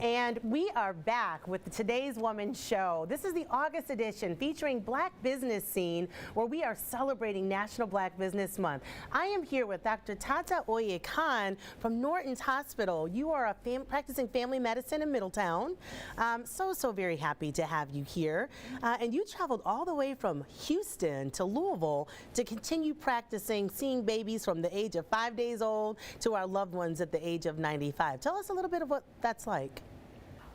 And we are back with the Today's Woman show. This is the August edition featuring Black Business Scene, where we are celebrating National Black Business Month. I am here with Dr. Tata-Oyekan from Norton's Hospital. You are a practicing family medicine in Middletown. So very happy to have you here. And you traveled all the way from Houston to Louisville to continue practicing, seeing babies from the age of 5 days old to our loved ones at the age of 95. Tell us a little bit of what that's like.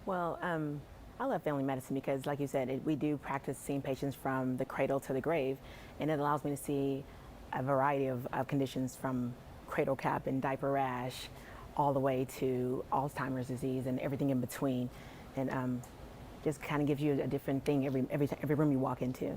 Well, I love family medicine because, like you said, we do practice seeing patients from the cradle to the grave, and it allows me to see a variety of conditions from cradle cap and diaper rash all the way to Alzheimer's disease and everything in between, and just kind of gives you a different thing every room you walk into.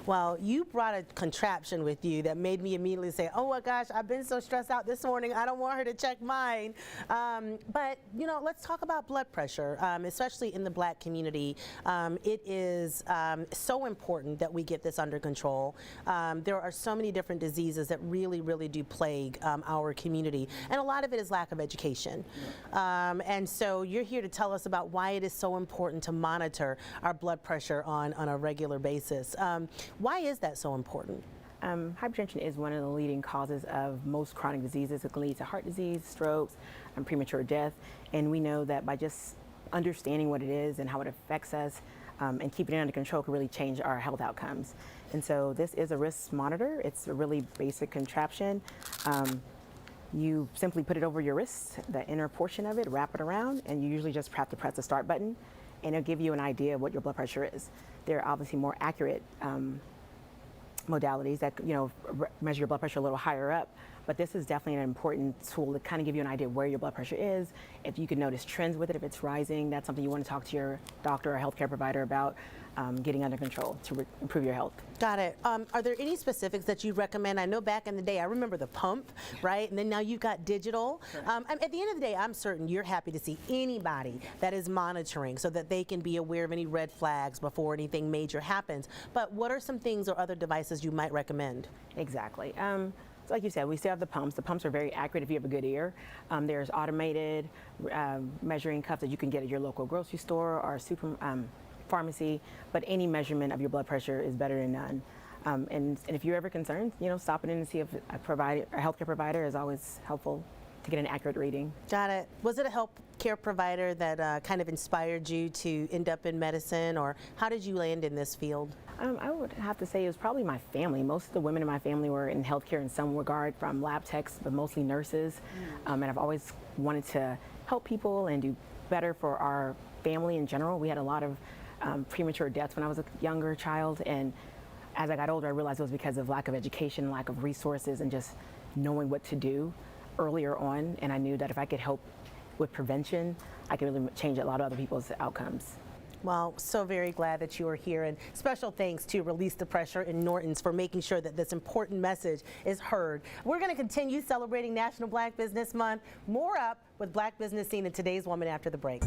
Well, you brought a contraption with you that made me immediately say, oh my gosh, I've been so stressed out this morning, I don't want her to check mine. But, you know, let's talk about blood pressure, especially in the Black community. It is so important that we get this under control. There are so many different diseases that really do plague our community, and a lot of it is lack of education. And so you're here to tell us about why it is so important to monitor our blood pressure on a regular basis. Why is that so important? Hypertension is one of the leading causes of most chronic diseases. It can lead to heart disease, strokes, and premature death. And we know that by just understanding what it is and how it affects us and keeping it under control can really change our health outcomes. And so this is a risk monitor. It's a really basic contraption. You simply put it over your wrist, the inner portion of it, wrap it around, and you usually just have to press the start button, and it'll give you an idea of what your blood pressure is. There are obviously more accurate modalities that measure your blood pressure a little higher up, but this is definitely an important tool to kind of give you an idea of where your blood pressure is. If you can notice trends with it, if it's rising, that's something you want to talk to your doctor or healthcare provider about getting under control to improve your health. Got it. Are there any specifics that you recommend? I know back in the day, I remember the pump, right? And then now you've got digital. At the end of the day, I'm certain you're happy to see anybody that is monitoring so that they can be aware of any red flags before anything major happens. But what are some things or other devices you might recommend? Exactly. So like you said, we still have the pumps. The pumps are very accurate if you have a good ear. There's automated measuring cups that you can get at your local grocery store or pharmacy, but any measurement of your blood pressure is better than none. And if you're ever concerned, stopping in and see if a healthcare provider is always helpful to get an accurate reading. Got it. Was it a healthcare provider that kind of inspired you to end up in medicine, or how did you land in this field? I would have to say it was probably my family. Most of the women in my family were in healthcare in some regard, from lab techs, but mostly nurses. And I've always wanted to help people and do better for our family in general. We had a lot of premature deaths when I was a younger child, and as I got older I realized it was because of lack of education, lack of resources, and just knowing what to do earlier on. And I knew that if I could help with prevention, I could really change a lot of other people's outcomes. Well, so very glad that you are here, and special thanks to Release the Pressure in Norton's for making sure that this important message is heard. We're going to continue celebrating National Black Business Month. More up with Black Business Scene and Today's Woman after the break.